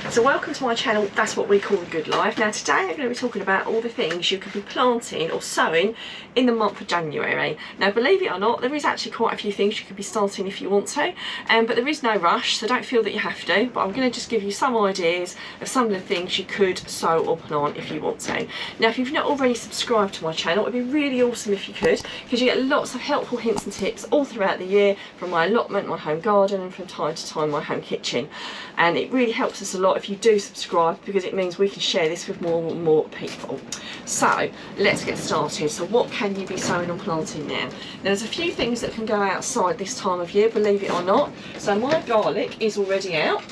So welcome to my channel, that's what we call the good life. Now today I'm going to be talking about all the things you could be planting or sowing in the month of January. Now believe it or not, there is actually quite a few things you could be starting if you want to, but there is no rush, so don't feel that you have to. But I'm going to just give you some ideas of some of the things you could sow or plant if you want to. Now if you've not already subscribed to my channel, it would be really awesome if you could, because you get lots of helpful hints and tips all throughout the year from my allotment, my home garden, and from time to time my home kitchen. And it really helps us a lot if you do subscribe, because it means we can share this with more and more people. So let's get started. So what can you be sowing and planting now? There's a few things that can go outside this time of year, believe it or not. So my garlic is already out,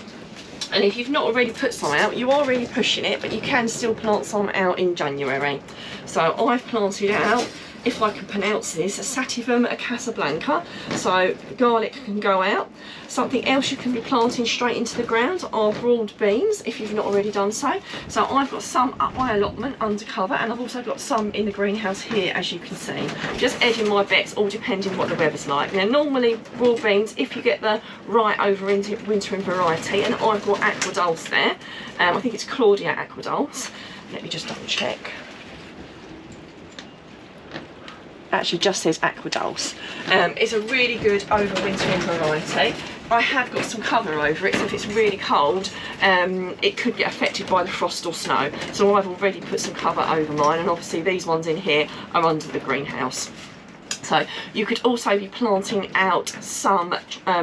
and if you've not already put some out, you are really pushing it, but you can still plant some out in January. So I've planted out, if I can pronounce this, a Sativum Casablanca, so garlic can go out. Something else you can be planting straight into the ground are broad beans, if you've not already done so. So I've got some up my allotment under cover, and I've also got some in the greenhouse here, as you can see. Just edging my bets, all depending what the weather's like. Now normally broad beans, if you get the right overwintering variety, and I've got Aqua Dulce there, I think it's Claudia Aqua Dulce. Let me just double check. Actually just says Aqua Dulce. It's a really good overwintering variety. I have got some cover over it, so if it's really cold, it could get affected by the frost or snow. So I've already put some cover over mine, and obviously these ones in here are under the greenhouse. So you could also be planting out some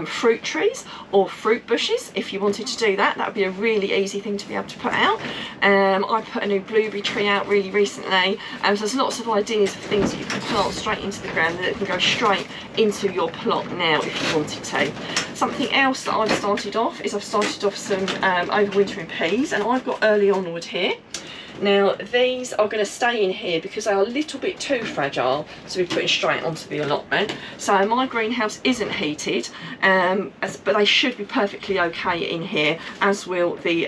fruit trees or fruit bushes if you wanted to do that. That would be a really easy thing to be able to put out. I put a new blueberry tree out really recently, so there's lots of ideas of things that you can plant straight into the ground that can go straight into your plot now if you wanted to. Something else that I've started off is I've started off some overwintering peas, and I've got early onward here. Now these are going to stay in here because they are a little bit too fragile to be putting straight onto the allotment. So my greenhouse isn't heated, but they should be perfectly okay in here, as will the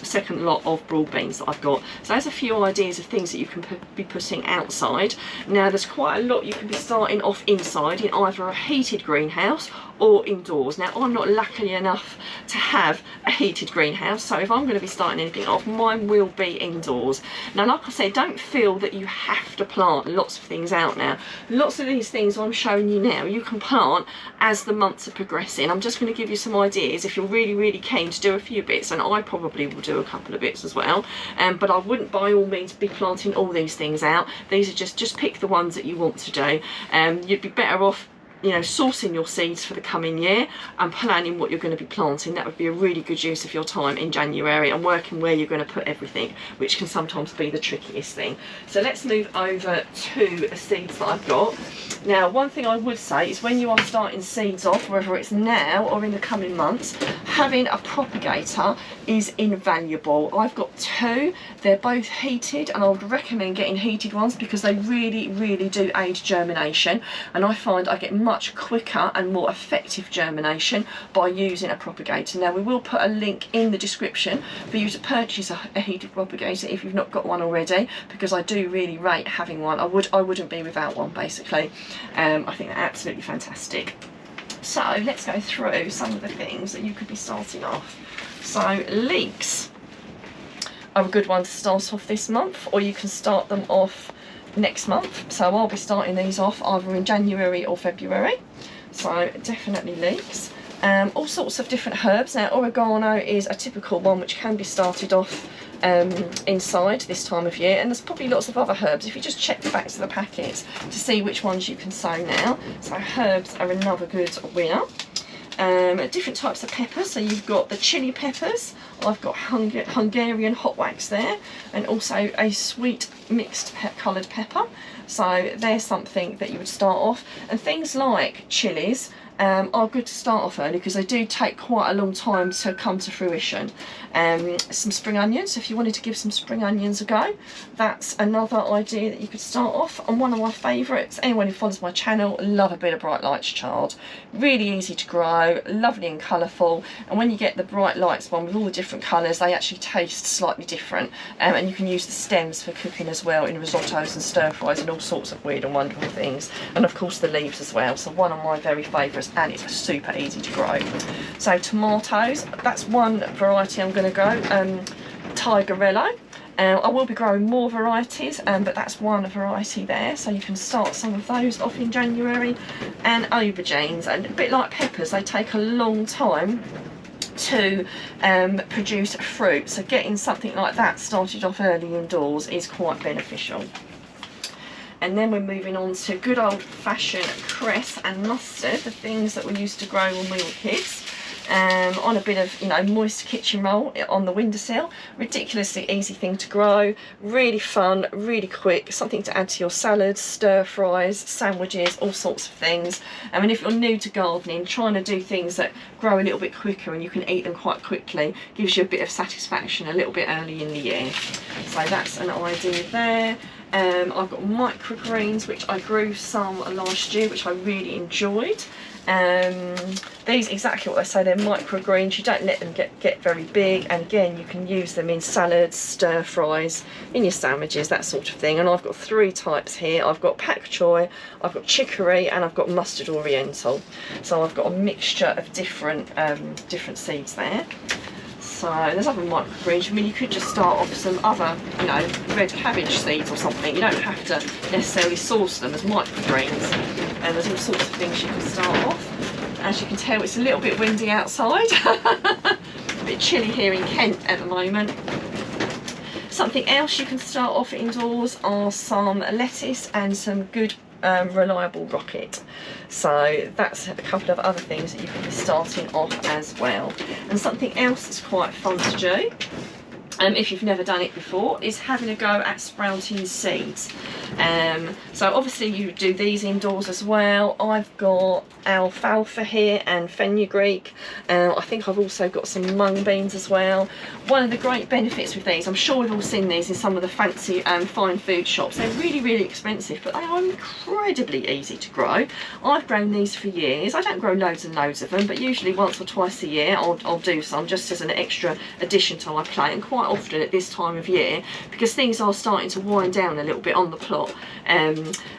second lot of broad beans that I've got. So there's a few ideas of things that you can be putting outside. Now there's quite a lot you can be starting off inside in either a heated greenhouse or indoors. Now I'm not lucky enough to have a heated greenhouse, so if I'm going to be starting anything off, mine will be indoors. Now like I said, don't feel that you have to plant lots of things out now. Lots of these things I'm showing you now you can plant as the months are progressing. I'm just going to give you some ideas if you're really keen to do a few bits, and I probably will do a couple of bits as well, but I wouldn't by all means be planting all these things out. These are just pick the ones that you want to do. You'd be better off, you know, sourcing your seeds for the coming year and planning what you're going to be planting. That would be a really good use of your time in January, and working where you're going to put everything, which can sometimes be the trickiest thing. So let's move over to the seeds that I've got. Now one thing I would say is when you are starting seeds off, whether it's now or in the coming months, having a propagator is invaluable. I've got two, they're both heated, and I would recommend getting heated ones because they really do aid germination, and I find I get much quicker and more effective germination by using a propagator. Now we will put a link in the description for you to purchase a heated propagator if you've not got one already, because I do really rate having one. I wouldn't be without one basically. I think they're absolutely fantastic. So let's go through some of the things that you could be starting off. So leeks are a good one to start off this month, or you can start them off next month. So I'll be starting these off either in January or February, so definitely leeks. All sorts of different herbs. Now oregano is a typical one which can be started off inside this time of year, and there's probably lots of other herbs if you just check the backs of the packets to see which ones you can sow now. So herbs are another good winner. Different types of peppers, so you've got the chili peppers, I've got Hungarian hot wax there, and also a sweet mixed coloured pepper. So there's something that you would start off. And things like chilies are good to start off early because they do take quite a long time to come to fruition. Some spring onions, if you wanted to give some spring onions a go, that's another idea that you could start off. And one of my favourites, anyone who follows my channel, love a bit of Bright Lights chard. Really easy to grow, lovely and colourful, and when you get the Bright Lights one with all the different colours, they actually taste slightly different, and you can use the stems for cooking as well in risottos and stir fries and all sorts of weird and wonderful things, and of course the leaves as well. So one of my very favourites. good, and it's super easy to grow. So tomatoes, that's one variety I'm going to grow, Tigerello. I will be growing more varieties, but that's one variety there, so you can start some of those off in January. And aubergines, and a bit like peppers, they take a long time to produce fruit, so getting something like that started off early indoors is quite beneficial. And then we're moving on to good old-fashioned cress and mustard, the things that we used to grow when we were kids. On a bit of, you know, moist kitchen roll on the windowsill. Ridiculously easy thing to grow, really fun, really quick, something to add to your salads, stir fries, sandwiches, all sorts of things. I mean, if you're new to gardening, trying to do things that grow a little bit quicker and you can eat them quite quickly gives you a bit of satisfaction a little bit early in the year. So that's an idea there. I've got microgreens, which I grew some last year, which I really enjoyed. These, exactly what I say, they're microgreens. You don't let them get very big, and again you can use them in salads, stir fries, in your sandwiches, that sort of thing. And I've got 3 types here. I've got pak choi, I've got chicory, and I've got mustard oriental. So I've got a mixture of different seeds there. So there's other microgreens. I mean, you could just start off some other, you know, red cabbage seeds or something. You don't have to necessarily source them as microgreens. And there's all sorts of things you can start off. As you can tell, it's a little bit windy outside. A bit chilly here in Kent at the moment. Something else you can start off indoors are some lettuce and some good reliable rocket. So that's a couple of other things that you can be starting off as well. And something else that's quite fun to do, if you've never done it before, is having a go at sprouting seeds. So obviously you do these indoors as well. I've got alfalfa here and fenugreek. I think I've also got some mung beans as well. One of the great benefits with these, I'm sure we've all seen these in some of the fancy fine food shops. They're really, really expensive, but they are incredibly easy to grow. I've grown these for years. I don't grow loads and loads of them, but usually once or twice a year I'll do some just as an extra addition to my plate, and quite often at this time of year because things are starting to wind down a little bit on the plot.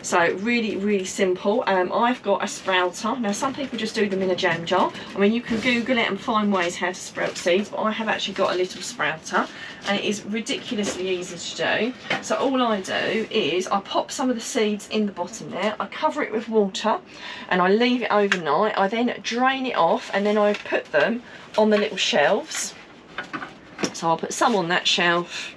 So really, really simple. I've got a sprouter. Now some people just do them in a jam jar. I mean, you can Google it and find ways how to sprout seeds, but I have actually got a little sprouter and it is ridiculously easy to do. So all I do is I pop some of the seeds in the bottom there, I cover it with water and I leave it overnight. I then drain it off and then I put them on the little shelves. So I'll put some on that shelf,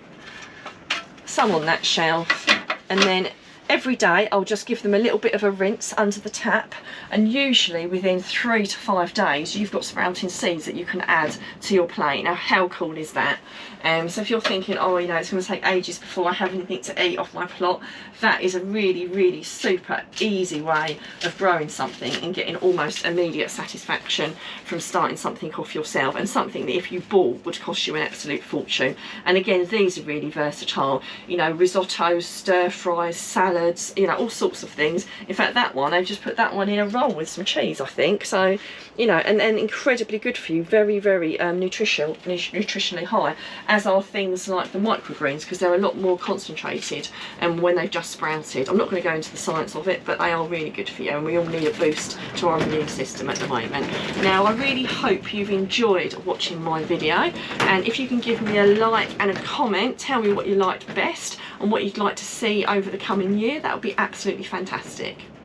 some on that shelf, and then every day I'll just give them a little bit of a rinse under the tap, and usually within 3 to 5 days you've got sprouting seeds that you can add to your plate. Now how cool is that? So if you're thinking, oh, you know, it's going to take ages before I have anything to eat off my plot, that is a really, really super easy way of growing something and getting almost immediate satisfaction from starting something off yourself, and something that if you bought would cost you an absolute fortune. And again, these are really versatile, you know, risottos, stir fries, salads, you know, all sorts of things. In fact, that one, I've just put that one in a roll with some cheese, I think. So, you know, and incredibly good for you, very, very nutritionally high, as are things like the microgreens, because they're a lot more concentrated and when they've just sprouted. I'm not going to go into the science of it, but they are really good for you, and we all need a boost to our immune system at the moment. Now, I really hope you've enjoyed watching my video, and if you can give me a like and a comment, tell me what you liked best and what you'd like to see over the coming year, that would be absolutely fantastic.